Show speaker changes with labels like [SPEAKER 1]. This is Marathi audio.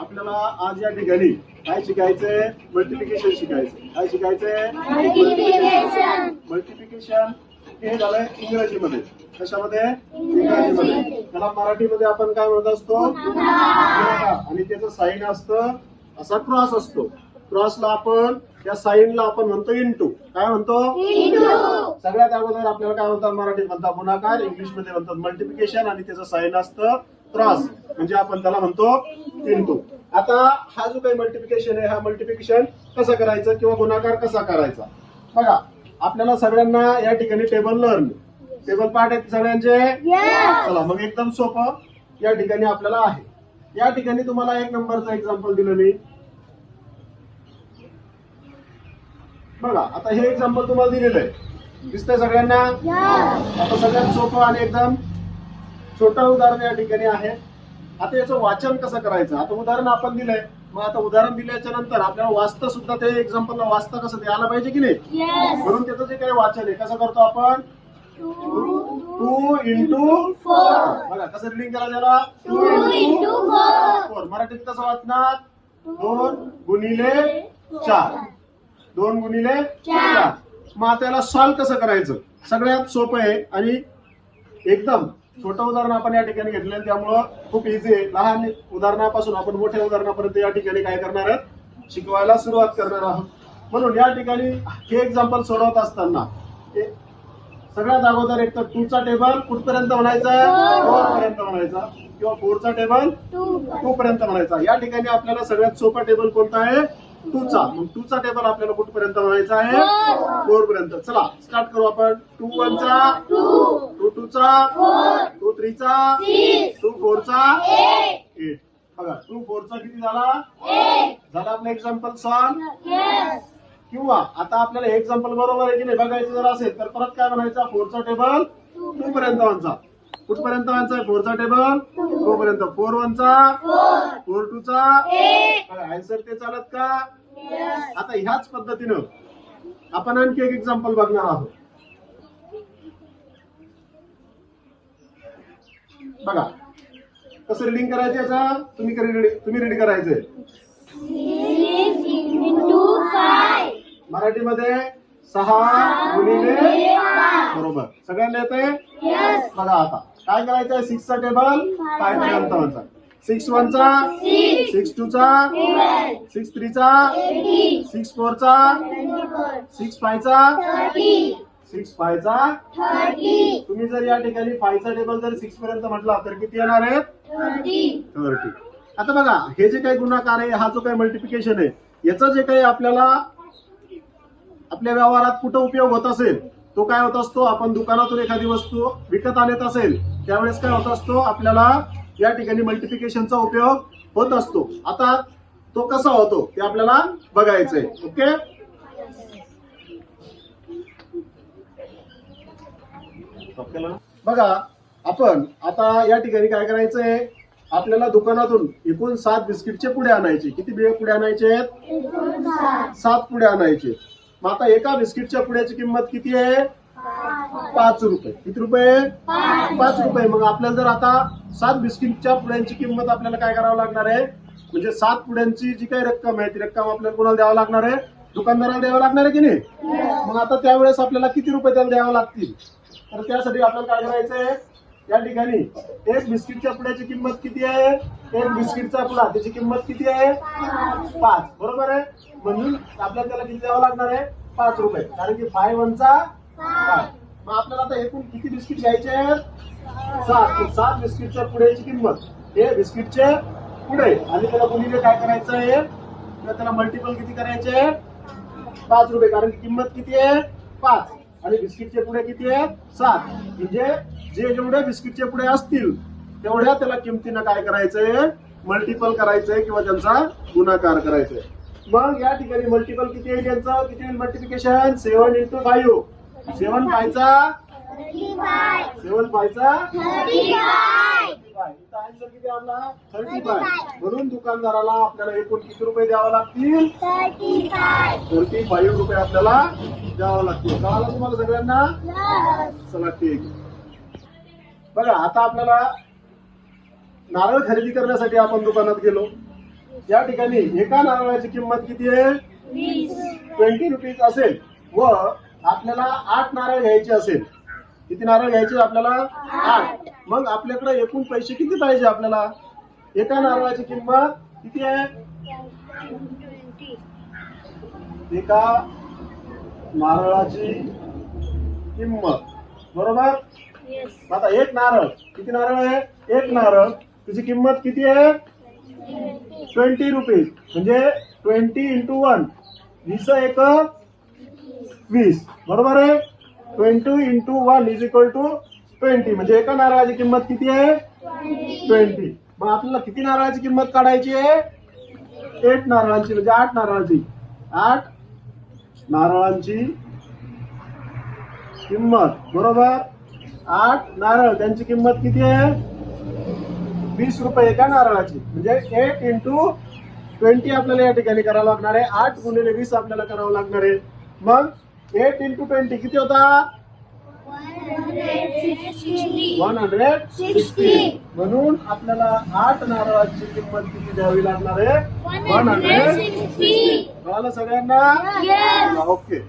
[SPEAKER 1] आपल्याला आज या ठिकाणी काय शिकायचंय? मल्टिप्लिकेशन शिकायचंय. काय शिकायचंय? मल्टिप्लिकेशन. हे झालंय इंग्रजीमध्ये. कशामध्ये? इंग्रजीमध्ये. त्याला मराठीमध्ये आपण काय म्हणत असतो? आणि त्याचं साइन असतं असा क्रॉस असतो. क्रॉसला आपण त्या साइनला आपण म्हणतो इंटू. काय म्हणतो? सगळ्यात अगोदर आपल्याला काय म्हणतात? मराठीत म्हणतात गुणाकार, इंग्लिश मध्ये म्हणतात मल्टिप्लिकेशन आणि त्याचं साइन असतं क्रॉस, म्हणजे आपण त्याला म्हणतो इंटू. आता हा जो काही मल्टिप्लिकेशन आहे, हा मल्टिप्लिकेशन कसं करायचं किंवा गुणाकार कसा करायचा बघा. आपल्याला सगळ्यांना या ठिकाणी टेबल लर्न, टेबल पाठ आहेत सगळ्यांचे. चला मग एकदम सोपं या ठिकाणी आपल्याला आहे. या ठिकाणी तुम्हाला एक नंबरचं एक्झाम्पल दिलं मी बघा. आता हे एक्झाम्पल तुम्हाला दिलेलं आहे, दिसतंय सगळ्यांना? आता सगळ्यात सोपं आणि एकदम छोटं उदाहरण या ठिकाणी आहे. आता याचं वाचन कसं करायचं? आता उदाहरण आपण दिलंय, मग आता उदाहरण दिल्याच्या नंतर आपल्याला वाचता सुद्धा ते एक्झाम्पलला वाचता कसं द्यायला पाहिजे की नाही? म्हणून त्याचं जे काही वाचन आहे कसं करतो आपण? 2 into 4. बघा कसं रिडिंग करायचं त्याला? 2 into 4. मराठीत कसं वाचणार? 2 गुणिले 4. 2 गुणिले 4. मग त्याला सॉल्व कसं करायचं? सगळ्यात सोपं आहे आणि एकदम छोटं उदाहरण आपण या ठिकाणी घेतलं, त्यामुळं खूप इझी आहे. लहान उदाहरणापासून आपण मोठ्या उदाहरणापर्यंत या ठिकाणी काय करणार आहोत? शिकवायला सुरुवात करणार आहोत. म्हणून या ठिकाणी हे एक्झाम्पल सोडवत असताना सगळ्यात अगोदर एक तर 2 चा टेबल कुठपर्यंत म्हणायचा? 4 पर्यंत म्हणायचा, किंवा 4 चा टेबल 2 पर्यंत म्हणायचा. या ठिकाणी आपल्याला सगळ्यात सोपा टेबल कोणता आहे? 2 चा. मग 2 चा टेबल आपल्याला कुठपर्यंत म्हणायचा आहे? 4 पर्यंत. चला स्टार्ट करू आपण. 2 1 चा 2 2 चा 2 3 चा 2 4 चा 8. बघा 2 4 चा किती झाला? झाला आपलं एक्झाम्पल सॉल्व. किंवा आता आपल्याला एक्झाम्पल बरोबर आहे की नाही बघायचं जर असेल तर परत काय म्हणायचं? 4 चा टेबल 2 पर्यंत व्हायचा. कुठपर्यंत व्हायचा? 4 चा टेबल 2 पर्यंत. 4 1 चा 4 2 चा 8. आन्सर ते चालत का? आता ह्याच पद्धतीनं आपण आणखी एक एक्झाम्पल बघणार आहोत. बघा कसं रिडिंग करायचं याचा? तुम्ही रीड करायचंय.
[SPEAKER 2] 6 into 5.
[SPEAKER 1] मराठीमध्ये 6 गुणिले 5. बरोबर. सगळ्यांना येतंय? बघा आता काय करायचंय? 6 चा टेबल 5 पर्यंत व्हायचा. 6 1 चा 6 2 चा 6 3 चा 6 4 चा 6 5 चा 6 5 चा 30. तुम्ही जर या ठिकाणी 5 चा टेबल जर 6 पर्यंत म्हटला तर किती येणार आहे? 30. आता बघा हे जे काही गुणाकार आहे, हा जो काही मल्टिप्लिकेशन आहे, याचा जे काही आपल्याला आपल्या व्यवहारात कुठं उपयोग होत असेल तो काय होत असतो? आपण दुकानातून एखादी वस्तू विकत आणत असेल त्यावेळेस काय होत असतो? आपल्याला या ठिकाणी मल्टिप्लिकेशनचा उपयोग होत असतो. आता तो कसा होतो ते आपल्याला बघायचंय. ओके. बघा आपण आता या ठिकाणी काय करायचंय? आपल्याला दुकानातून एकूण 7 बिस्किटचे पुडे आणायचे. किती पुडे आणायचे? 7 पुडे आणायचे. मग आता एका बिस्किटच्या पुड्याची किंमत किती आहे? 5 रुपये. किती रुपये? 5 रुपये. मग आपल्याला जर आता 7 बिस्किटच्या पुड्यांची किंमत आपल्याला काय करावं लागणार आहे? म्हणजे 7 पुड्यांची जी काही रक्कम आहे ती रक्कम आपल्याला कोणाला द्यावं लागणार आहे? दुकानदाराला द्यावं लागणार आहे की नाही? मग आता त्यावेळेस आपल्याला किती रुपये त्याला द्यावं लागतील? तर त्यासाठी आपल्याला काय करायचंय? या ठिकाणी एक बिस्किटच्या पुड्याची किंमत किती आहे? एक बिस्किटचा पुडा त्याची किंमत किती आहे? 5. बरोबर आहे. म्हणून आपल्याला त्याला किती द्यावं लागणार आहे? 5 रुपये. कारण की 5 1 चा 5. मग आपल्याला आता एकूण किती बिस्किट घ्यायचे आहेत? 7. 7 बिस्किटच्या पुड्याची किंमत हे बिस्किटचे पुडे आणि त्याला गुणिले काय करायचं आहे? त्याला मल्टिपल किती करायचे? 5 रुपये. कारण की किंमत किती आहे? 5 आणि बिस्किटचे पुडे किती आहे? 7. म्हणजे जे जेवढे बिस्किटचे पुडे असतील तेवढ्या त्याला किमतीनं काय करायचंय? मल्टिपल करायचंय किंवा त्यांचा गुणाकार करायचंय. मग या ठिकाणी मल्टिपल किती येईल यांचं? किती येईल मल्टिप्लिकेशन? 7 into 5. 7 5 चा 7 5 चा 35. इथं आन्सर किती आपला? 35. म्हणून दुकानदाराला आपल्याला एकूण किती रुपये द्यावे लागतील? 35 रुपये आपल्याला द्यावं लागतील. कळालं तुम्हाला सगळ्यांना? चला ठीक. बघा आता आपल्याला नारळ खरेदी करण्यासाठी आपण दुकानात गेलो. या ठिकाणी एका नारळाची किंमत किती आहे? 20 रुपीज असेल व आपल्याला 8 नारळ घ्यायचे असेल. किती नारळ घ्यायचे आपल्याला? 8. मग आपल्याकडे एकूण पैसे किती पाहिजे आपल्याला? एका नारळाची किंमत किती आहे? एका नारळाची किंमत बरोबर. आता एक नारळ, किती नारळ आहे? एक नारळ, त्याची किंमत किती आहे? 20 रुपीज. म्हणजे 20 into 1, 20 एक 20 बरोबर आहे. 20 into 1 is equal to 20. म्हणजे एका नारळाची किंमत किती आहे? 20. मग आपल्याला किती नारळाची किंमत काढायची आहे? 8 नारळांची, म्हणजे 8 नारळाची. 8 नारळांची किंमत बरोबर. 8 नारळ, त्यांची किंमत किती आहे? 20 रुपये एका नारळाची. म्हणजे 8 into 20 आपल्याला या ठिकाणी करावं लागणार आहे. 8 गुणिले 20 आपल्याला करावं लागणार आहे. मग 8 into 20 किती होता? 160. म्हणून आपल्याला 8 नारळाची किंमत किती द्यावी लागणार आहे? 160. कळालं सगळ्यांना?
[SPEAKER 2] Yes.
[SPEAKER 1] ओके.